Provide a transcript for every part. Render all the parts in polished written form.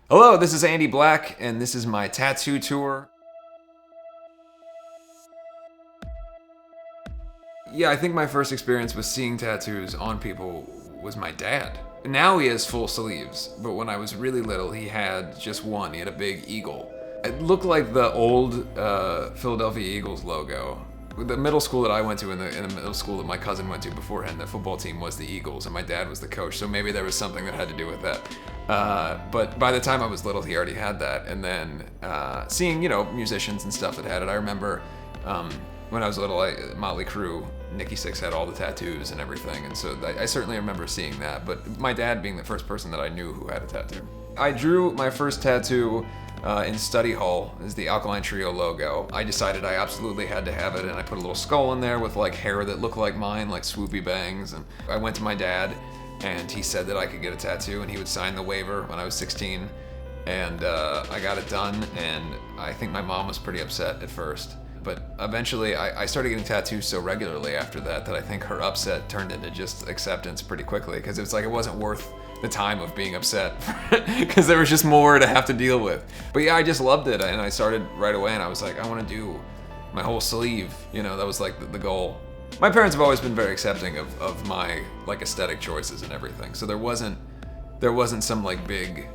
Hello, this is Andy Black, and this is my tattoo tour. Yeah, I think my first experience with seeing tattoos on people was my dad. Now he has full sleeves, but when I was really little, he had just one. He had a big eagle. It looked like the old Philadelphia Eagles logo. The middle school that I went to and the middle school that my cousin went to beforehand, the football team was the Eagles, and my dad was the coach, so maybe there was something that had to do with that. But by the time I was little, he already had that. And then seeing, musicians and stuff that had it. I remember when I was little, Motley Crue, Nikki Sixx had all the tattoos and everything, and so I certainly remember seeing that. But my dad being the first person that I knew who had a tattoo. I drew my first tattoo in study hall is the Alkaline Trio logo. I decided I absolutely had to have it, and I put a little skull in there with like hair that looked like mine, like swoopy bangs. And I went to my dad, and he said that I could get a tattoo, and he would sign the waiver when I was 16. And I got it done, and I think my mom was pretty upset at first. But eventually, I started getting tattoos so regularly after that I think her upset turned into just acceptance pretty quickly, because it's like it wasn't worth the time of being upset because there was just more to have to deal with. But yeah, I just loved it, and I started right away, and I was like, I want to do my whole sleeve. That was like the goal. My parents have always been very accepting of my like aesthetic choices and everything, so there wasn't some like big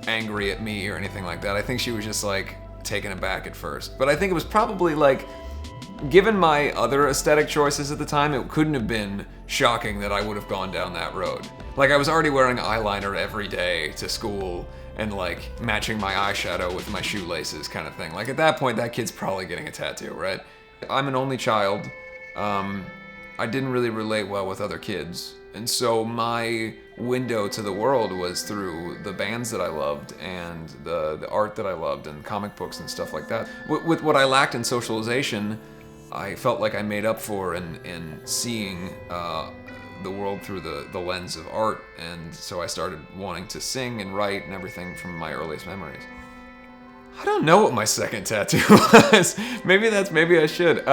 angry at me or anything like that. I think she was just like taken aback at first, but I think it was probably like, given my other aesthetic choices at the time, it couldn't have been shocking that I would have gone down that road. Like, I was already wearing eyeliner every day to school and like matching my eyeshadow with my shoelaces kind of thing. Like, at that point, that kid's probably getting a tattoo, right? I'm an only child. I didn't really relate well with other kids, and so my window to the world was through the bands that I loved and the art that I loved and comic books and stuff like that. With what I lacked in socialization, I felt like I made up for in seeing the world through the lens of art, and so I started wanting to sing and write and everything from my earliest memories. I don't know what my second tattoo was. Maybe I should.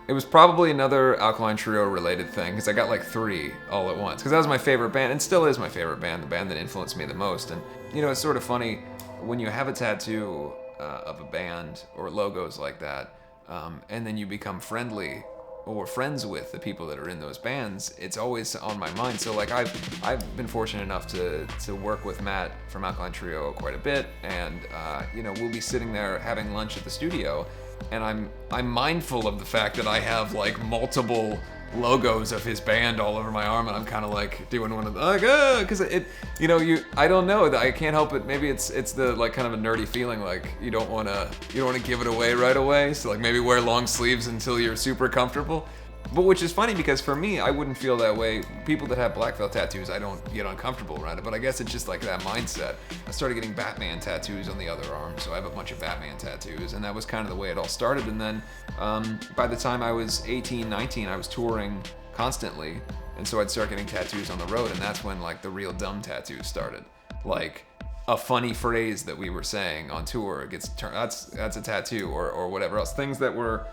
It was probably another Alkaline Trio related thing, because I got like 3 all at once, because that was my favorite band, and still is my favorite band, the band that influenced me the most. And it's sort of funny when you have a tattoo of a band or logos like that, and then you become friendly or friends with the people that are in those bands. It's always on my mind. So like I've been fortunate enough to work with Matt from Alkaline Trio quite a bit, and we'll be sitting there having lunch at the studio, and I'm mindful of the fact that I have like multiple logos of his band all over my arm, and I'm kind of like doing one of the because I don't know, I can't help it. Maybe it's the like kind of a nerdy feeling, like you don't want to give it away right away, so like maybe wear long sleeves until you're super comfortable. But which is funny, because for me, I wouldn't feel that way. People that have black felt tattoos, I don't get uncomfortable around it, but I guess it's just like that mindset. I started getting Batman tattoos on the other arm, so I have a bunch of Batman tattoos, and that was kind of the way it all started. And then by the time I was 18, 19, I was touring constantly, and so I'd start getting tattoos on the road, and that's when like the real dumb tattoos started. Like a funny phrase that we were saying on tour gets turned, that's a tattoo, or whatever else. Things that were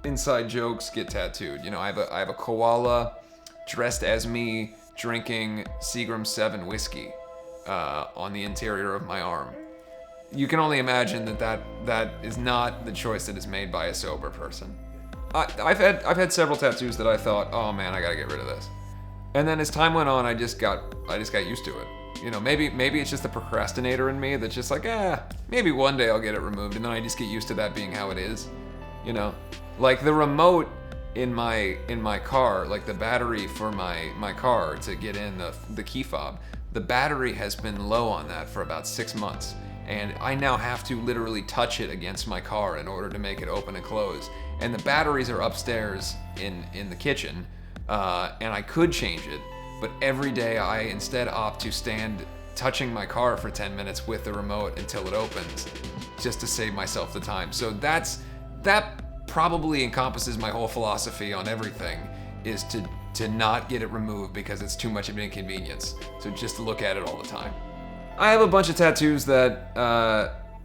inside jokes get tattooed. I have a koala dressed as me drinking Seagram 7 whiskey on the interior of my arm. You can only imagine that is not the choice that is made by a sober person. I've had several tattoos that I thought, oh man, I gotta get rid of this. And then as time went on, I just got used to it. Maybe it's just the procrastinator in me that's just like, maybe one day I'll get it removed, and then I just get used to that being how it is. Like the remote in my car, like the battery for my car to get in the key fob, the battery has been low on that for about 6 months, and I now have to literally touch it against my car in order to make it open and close. And the batteries are upstairs in the kitchen, and I could change it, but every day I instead opt to stand touching my car for 10 minutes with the remote until it opens, just to save myself the time. So that probably encompasses my whole philosophy on everything, is to not get it removed because it's too much of an inconvenience. So just to look at it all the time. I have a bunch of tattoos that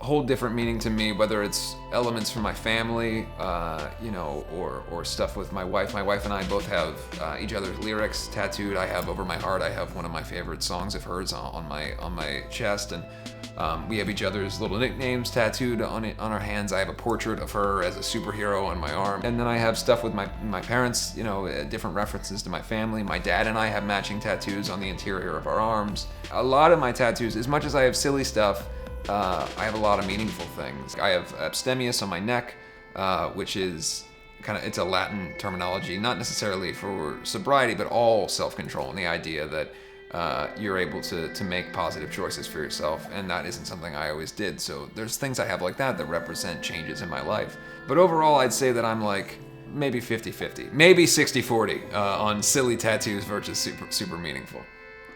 hold different meaning to me, whether it's elements from my family, or stuff with my wife. My wife and I both have each other's lyrics tattooed. I have over my heart, I have one of my favorite songs of hers on my chest, and we have each other's little nicknames tattooed on our hands. I have a portrait of her as a superhero on my arm. And then I have stuff with my parents, different references to my family. My dad and I have matching tattoos on the interior of our arms. A lot of my tattoos, as much as I have silly stuff, I have a lot of meaningful things. I have abstemious on my neck, which is it's a Latin terminology, not necessarily for sobriety, but all self-control, and the idea that you're able to make positive choices for yourself, and that isn't something I always did. So there's things I have like that represent changes in my life. But overall, I'd say that I'm like maybe 50-50, maybe 60-40 on silly tattoos versus super meaningful.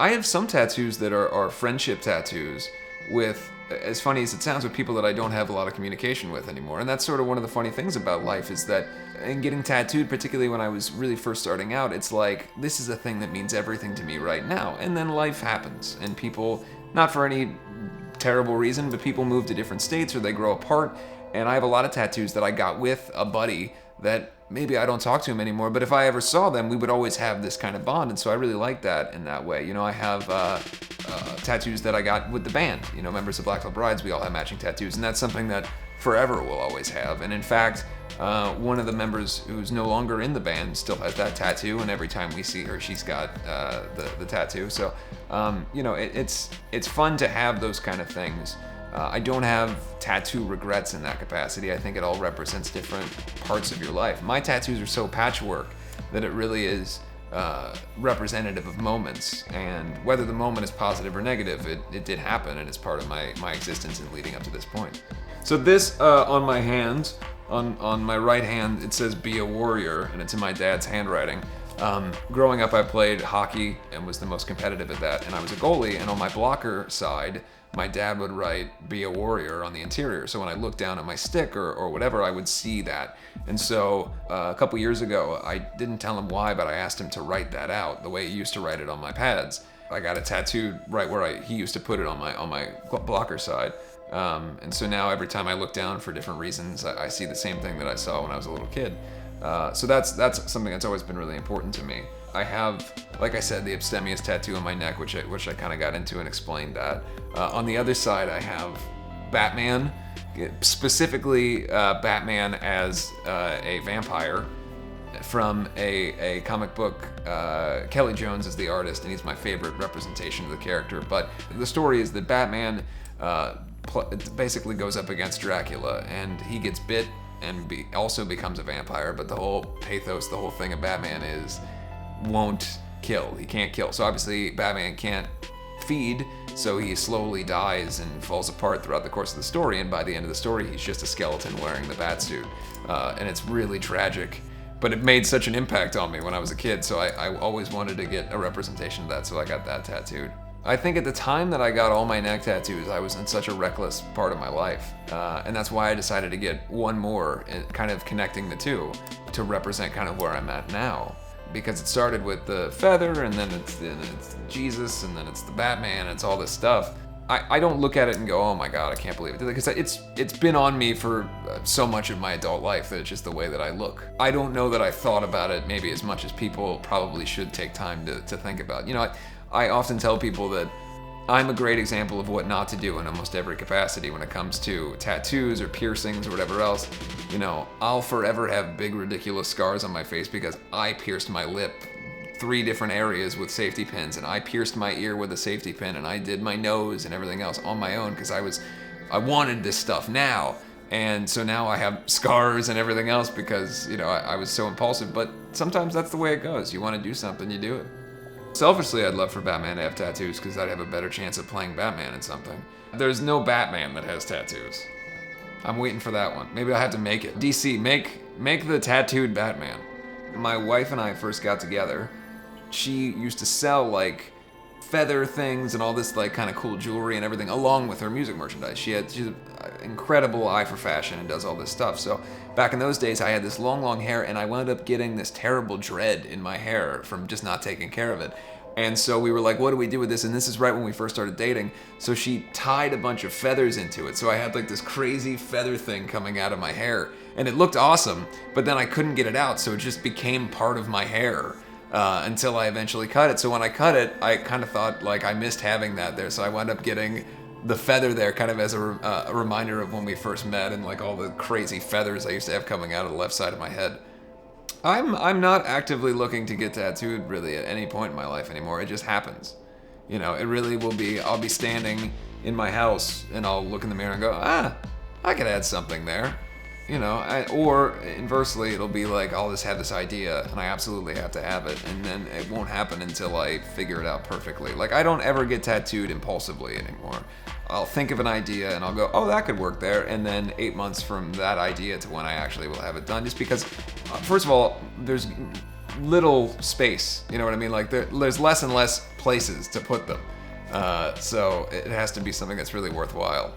I have some tattoos that are friendship tattoos with, as funny as it sounds, with people that I don't have a lot of communication with anymore. And that's sort of one of the funny things about life, is that in getting tattooed, particularly when I was really first starting out, it's like, this is a thing that means everything to me right now. And then life happens, and people, not for any terrible reason, but people move to different states or they grow apart. And I have a lot of tattoos that I got with a buddy that maybe I don't talk to him anymore, but if I ever saw them, we would always have this kind of bond. And so I really like that in that way. I have tattoos that I got with the band. Members of Black Veil Brides, we all have matching tattoos, and that's something that forever we'll always have. And in fact, one of the members who's no longer in the band still has that tattoo, and every time we see her, she's got the tattoo. So, it's fun to have those kind of things. I don't have tattoo regrets in that capacity. I think it all represents different parts of your life. My tattoos are so patchwork that it really is representative of moments, and whether the moment is positive or negative, it did happen, and it's part of my existence in leading up to this point. So this on my hand, on my right hand, it says "Be a Warrior," and it's in my dad's handwriting. Growing up, I played hockey and was the most competitive at that, and I was a goalie, and on my blocker side, my dad would write "Be a Warrior" on the interior. So when I looked down at my stick or whatever, I would see that. And so a couple years ago, I didn't tell him why, but I asked him to write that out the way he used to write it on my pads. I got it tattooed right where he used to put it on my blocker side. And so now every time I look down for different reasons, I see the same thing that I saw when I was a little kid. So that's something that's always been really important to me. I have, like I said, the abstemious tattoo on my neck, which I kind of got into and explained that. On the other side, I have Batman, specifically Batman as a vampire from a comic book. Kelly Jones is the artist, and he's my favorite representation of the character. But the story is that Batman basically goes up against Dracula, and he gets bit and also becomes a vampire. But the whole pathos, the whole thing of Batman is won't kill. He can't kill. So obviously Batman can't feed, so he slowly dies and falls apart throughout the course of the story, and by the end of the story he's just a skeleton wearing the bat suit. And it's really tragic, but it made such an impact on me when I was a kid, so I always wanted to get a representation of that, so I got that tattooed. I think at the time that I got all my neck tattoos, I was in such a reckless part of my life, and that's why I decided to get one more, kind of connecting the two to represent kind of where I'm at now. Because it started with the feather, and then it's Jesus, and then it's the Batman, and it's all this stuff. I don't look at it and go, oh my God, I can't believe it. Because it's been on me for so much of my adult life that it's just the way that I look. I don't know that I thought about it maybe as much as people probably should take time to think about. I often tell people that I'm a great example of what not to do in almost every capacity when it comes to tattoos or piercings or whatever else. I'll forever have big ridiculous scars on my face because I pierced my lip 3 different areas with safety pins, and I pierced my ear with a safety pin, and I did my nose and everything else on my own because I wanted this stuff now. And so now I have scars and everything else because, I was so impulsive. But sometimes that's the way it goes. You want to do something, you do it. Selfishly, I'd love for Batman to have tattoos because I'd have a better chance of playing Batman in something. There's no Batman that has tattoos. I'm waiting for that one. Maybe I'll have to make it. DC, make the tattooed Batman. My wife and I first got together. She used to sell feather things and all this kind of cool jewelry and everything along with her music merchandise. She's an incredible eye for fashion and does all this stuff. So back in those days, I had this long hair, and I wound up getting this terrible dread in my hair from just not taking care of it. And so we were like, what do we do with this? And this is right when we first started dating. So she tied a bunch of feathers into it. So I had like this crazy feather thing coming out of my hair. And it looked awesome, but then I couldn't get it out. So it just became part of my hair until I eventually cut it. So when I cut it, I kind of thought like I missed having that there. So I wound up getting the feather there kind of as a reminder of when we first met and like all the crazy feathers I used to have coming out of the left side of my head. I'm not actively looking to get tattooed really at any point in my life anymore. It just happens. You know, it really will be, I'll be standing in my house and I'll look in the mirror and go, I could add something there. You know, or inversely, it'll be like, I'll just have this idea and I absolutely have to have it. And then it won't happen until I figure it out perfectly. Like, I don't ever get tattooed impulsively anymore. I'll think of an idea and I'll go, oh, that could work there. And then 8 months from that idea to when I actually will have it done. Just because, first of all, there's little space. You know what I mean? Like, there's less and less places to put them. So it has to be something that's really worthwhile.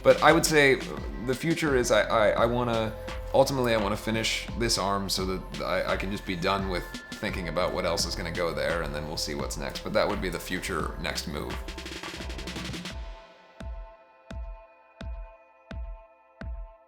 But I would say the future is I want to, ultimately I want to finish this arm so that I can just be done with thinking about what else is going to go there, and then we'll see what's next. But that would be the future next move.